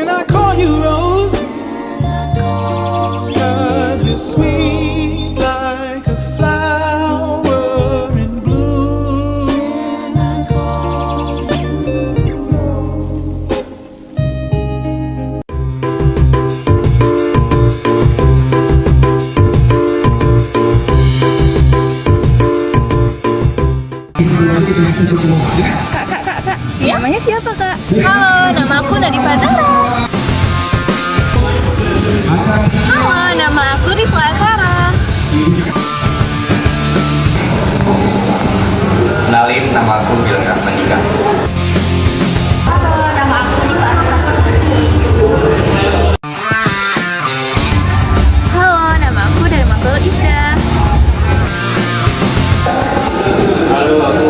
Can I call you Rose? 'Cause you're sweet like a flower in bloom. Ya? Namanya siapa, Kak? Halo, nama aku Nadif Azara. Halo, nama aku Rifla Azara. Kenalin, nama aku Gilang Rahmanika. Halo, nama aku Rifla Azara. Halo, nama aku Darmantul Isda. Halo, aku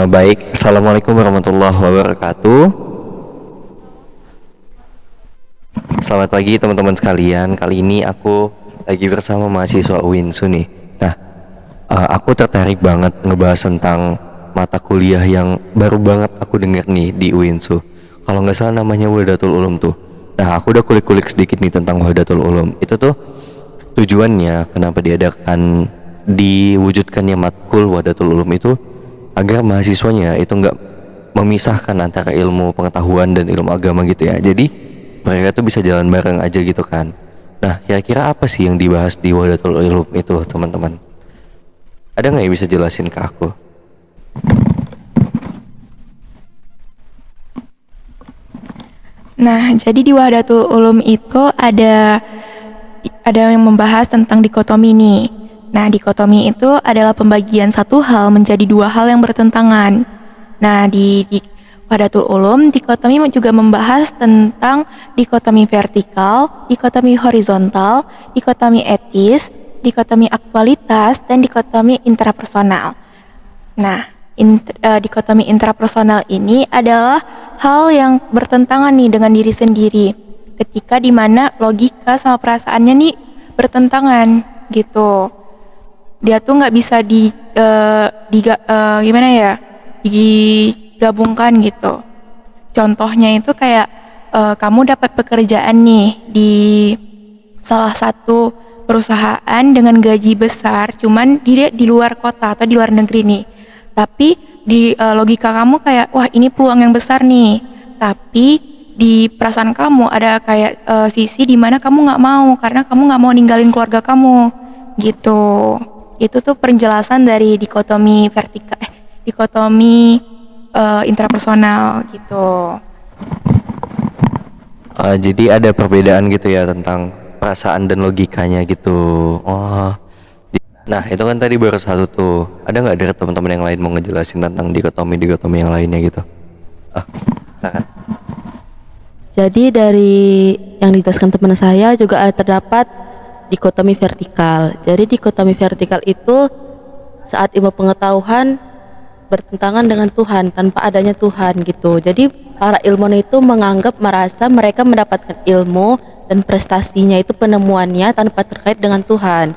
Baik, Assalamualaikum warahmatullahi wabarakatuh. Selamat pagi teman-teman sekalian. Kali ini aku lagi bersama mahasiswa UINSU nih. Nah, aku tertarik banget ngebahas tentang mata kuliah yang baru banget aku denger nih di UINSU. Kalau nggak salah namanya Wahdatul Ulum tuh. Nah, aku udah kulik-kulik sedikit nih tentang Wahdatul Ulum. Itu tuh tujuannya kenapa diwujudkannya matkul Wahdatul Ulum itu agar mahasiswanya itu nggak memisahkan antara ilmu pengetahuan dan ilmu agama gitu ya. Jadi mereka tuh bisa jalan bareng aja gitu kan. Nah, kira-kira apa sih yang dibahas di Wahdatul Ulum itu, teman-teman? Ada nggak yang bisa jelasin ke aku? Nah, jadi di Wahdatul Ulum itu ada yang membahas tentang dikotomi nih. Nah, dikotomi itu adalah pembagian satu hal menjadi dua hal yang bertentangan. Nah, di Wahdatul Ulum, dikotomi juga membahas tentang dikotomi vertikal, dikotomi horizontal, dikotomi etis, dikotomi aktualitas, dan dikotomi intrapersonal. Nah, dikotomi intrapersonal ini adalah hal yang bertentangan nih dengan diri sendiri. Ketika dimana logika sama perasaannya nih bertentangan gitu. Dia tuh nggak bisa digabungkan gitu. Contohnya itu kayak kamu dapat pekerjaan nih di salah satu perusahaan dengan gaji besar, cuman dia di luar kota atau di luar negeri nih. Tapi di logika kamu kayak wah ini peluang yang besar nih. Tapi di perasaan kamu ada kayak sisi di mana kamu nggak mau karena kamu nggak mau ninggalin keluarga kamu gitu. Itu tuh penjelasan dari dikotomi vertikal, dikotomi intrapersonal gitu. Jadi ada perbedaan gitu ya tentang perasaan dan logikanya gitu. Oh, nah itu kan tadi baru satu tuh. Ada nggak dari teman-teman yang lain mau ngejelasin tentang dikotomi yang lainnya gitu? Nah. Jadi dari yang dijelaskan teman saya juga ada terdapat dikotomi vertikal. Jadi dikotomi vertikal itu saat ilmu pengetahuan bertentangan dengan Tuhan tanpa adanya Tuhan gitu. Jadi para ilmuwan itu merasa mereka mendapatkan ilmu dan prestasinya itu penemuannya tanpa terkait dengan Tuhan.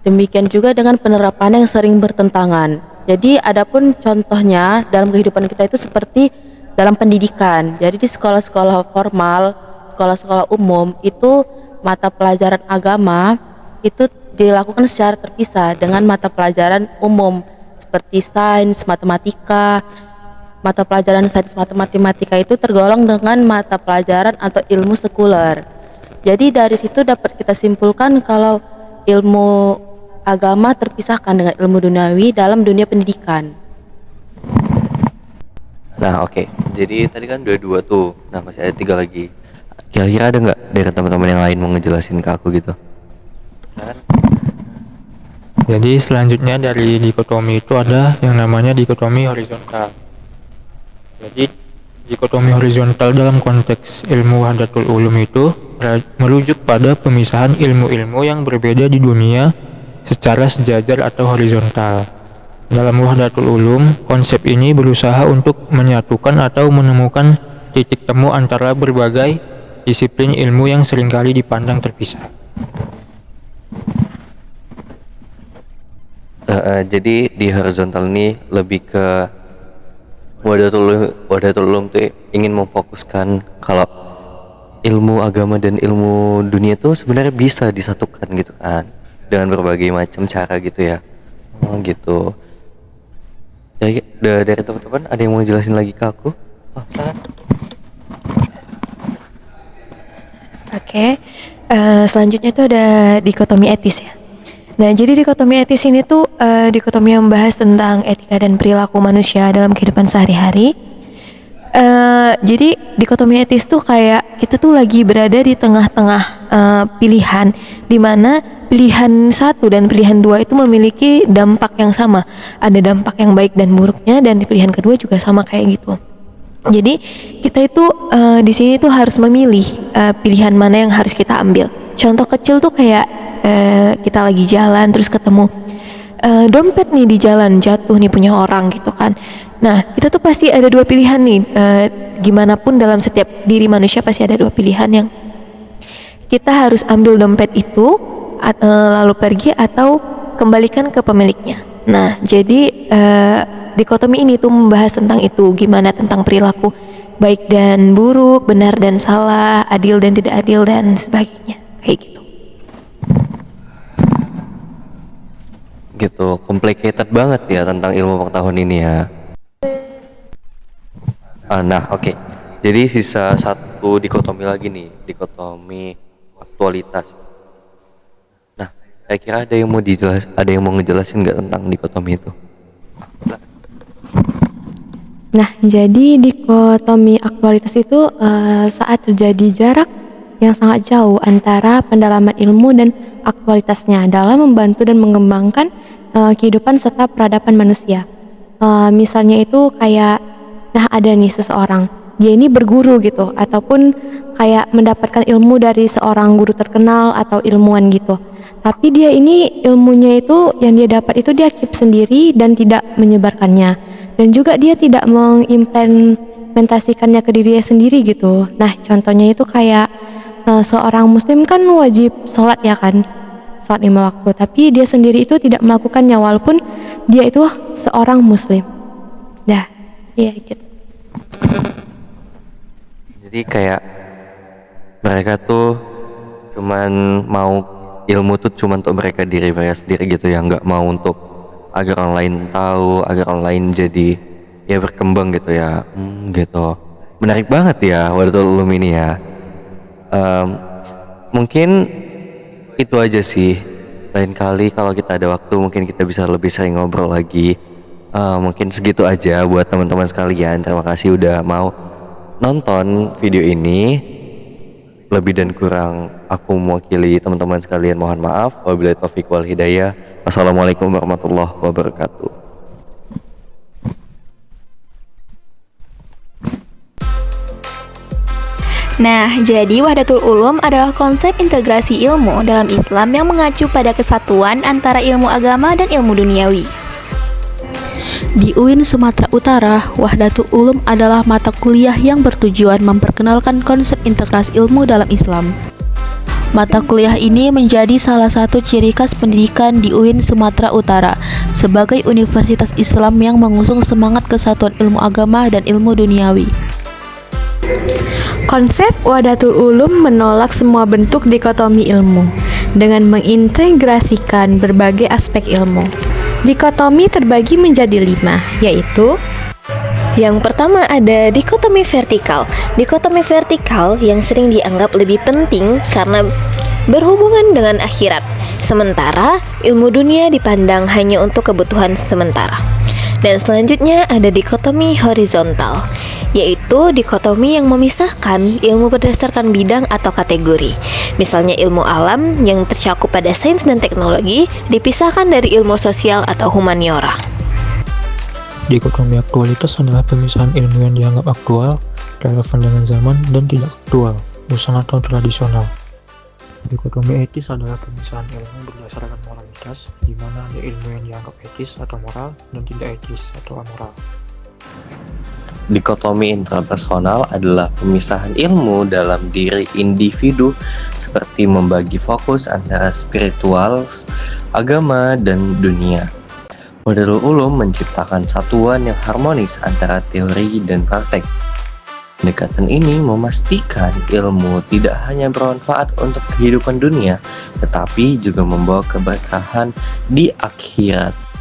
Demikian juga dengan penerapan yang sering bertentangan. Jadi adapun contohnya dalam kehidupan kita itu seperti dalam pendidikan. Jadi di sekolah-sekolah formal, sekolah-sekolah umum itu mata pelajaran agama itu dilakukan secara terpisah dengan mata pelajaran umum seperti sains, matematika. Mata pelajaran sains, matematika itu tergolong dengan mata pelajaran atau ilmu sekuler. Jadi dari situ dapat kita simpulkan kalau ilmu agama terpisahkan dengan ilmu duniawi dalam dunia pendidikan. Nah oke. Jadi tadi kan dua tuh. Nah masih ada 3 lagi. Kira-kira ada nggak dari teman-teman yang lain mau ngejelasin ke aku gitu? Jadi selanjutnya dari dikotomi itu ada yang namanya dikotomi horizontal. Jadi dikotomi horizontal dalam konteks ilmu Wahdatul Ulum itu merujuk pada pemisahan ilmu-ilmu yang berbeda di dunia secara sejajar atau horizontal. Dalam Wahdatul Ulum, konsep ini berusaha untuk menyatukan atau menemukan titik temu antara berbagai disiplin ilmu yang seringkali dipandang terpisah. Jadi di horizontal ini lebih ke Wahdatul Ulum tuh ingin memfokuskan kalau ilmu agama dan ilmu dunia tuh sebenarnya bisa disatukan gitu kan, dengan berbagai macam cara gitu ya. Oh gitu. Dari teman-teman ada yang mau jelasin lagi ke aku? Oh, silakan. Oke, selanjutnya tuh ada dikotomi etis ya. Nah, jadi dikotomi etis ini tuh dikotomi yang membahas tentang etika dan perilaku manusia dalam kehidupan sehari-hari. Jadi dikotomi etis tuh kayak kita tuh lagi berada di tengah-tengah pilihan, di mana pilihan satu dan pilihan dua itu memiliki dampak yang sama. Ada dampak yang baik dan buruknya, dan di pilihan kedua juga sama kayak gitu. Jadi kita itu di sini tuh harus memilih pilihan mana yang harus kita ambil. Contoh kecil tuh kayak kita lagi jalan terus ketemu dompet nih di jalan jatuh nih punya orang gitu kan. Nah, kita tuh pasti ada dua pilihan nih. Gimana pun dalam setiap diri manusia pasti ada dua pilihan yang kita harus ambil dompet itu lalu pergi atau kembalikan ke pemiliknya. Nah, jadi dikotomi ini tuh membahas tentang itu, gimana tentang perilaku baik dan buruk, benar dan salah, adil dan tidak adil dan sebagainya. Kayak gitu. Gitu, complicated banget ya tentang ilmu pengetahuan ini ya. Nah, oke. Jadi sisa satu dikotomi lagi nih, dikotomi aktualitas. Nah, saya kira ada yang mau ngejelasin nggak tentang dikotomi itu? Nah, jadi dikotomi aktualitas itu saat terjadi jarak yang sangat jauh antara pendalaman ilmu dan aktualitasnya dalam membantu dan mengembangkan kehidupan serta peradaban manusia. Misalnya itu kayak, nah ada nih seseorang, dia ini berguru gitu, ataupun kayak mendapatkan ilmu dari seorang guru terkenal atau ilmuwan gitu. Tapi dia ini ilmunya itu yang dia dapat itu dia keep sendiri dan tidak menyebarkannya. Dan juga dia tidak mengimplementasikannya ke dirinya sendiri gitu. Nah, contohnya itu kayak seorang muslim kan wajib sholat ya kan, sholat 5 waktu, tapi dia sendiri itu tidak melakukannya walaupun dia itu seorang muslim. Dah, iya gitu. Jadi kayak mereka tuh cuman mau ilmu tuh cuman untuk mereka sendiri gitu ya, nggak mau untuk agar orang lain tahu, agar orang lain jadi ya berkembang gitu ya. Gitu. Menarik banget ya Wahdatul Ulum ini ya. Mungkin itu aja sih. Lain kali kalau kita ada waktu mungkin kita bisa lebih sering ngobrol lagi. Mungkin segitu aja buat teman-teman sekalian. Terima kasih udah mau nonton video ini. Lebih dan kurang aku mewakili teman-teman sekalian mohon maaf. Wabillahi taufiq wal hidayah. Wassalamualaikum warahmatullahi wabarakatuh. Nah, jadi Wahdatul Ulum adalah konsep integrasi ilmu dalam Islam yang mengacu pada kesatuan antara ilmu agama dan ilmu duniawi. Di UIN Sumatera Utara, Wahdatul Ulum adalah mata kuliah yang bertujuan memperkenalkan konsep integrasi ilmu dalam Islam. Mata kuliah ini menjadi salah satu ciri khas pendidikan di UIN Sumatera Utara sebagai universitas Islam yang mengusung semangat kesatuan ilmu agama dan ilmu duniawi. Konsep Wahdatul Ulum menolak semua bentuk dikotomi ilmu dengan mengintegrasikan berbagai aspek ilmu. Dikotomi terbagi menjadi 5, yaitu Yang pertama ada dikotomi vertikal. Dikotomi vertikal yang sering dianggap lebih penting karena berhubungan dengan akhirat, sementara ilmu dunia dipandang hanya untuk kebutuhan sementara. Dan selanjutnya ada dikotomi horizontal, yaitu dikotomi yang memisahkan ilmu berdasarkan bidang atau kategori. Misalnya ilmu alam yang tercakup pada sains dan teknologi dipisahkan dari ilmu sosial atau humaniora. Dikotomi aktualitas adalah pemisahan ilmu yang dianggap aktual, relevan dengan zaman, dan tidak aktual, usang atau tradisional. Dikotomi etis adalah pemisahan ilmu berdasarkan moralitas, di mana ada ilmu yang dianggap etis atau moral dan tidak etis atau amoral. Dikotomi intrapersonal adalah pemisahan ilmu dalam diri individu seperti membagi fokus antara spiritual, agama, dan dunia. Model ulum menciptakan satuan yang harmonis antara teori dan praktek. Pendekatan ini memastikan ilmu tidak hanya bermanfaat untuk kehidupan dunia, tetapi juga membawa keberkahan di akhirat.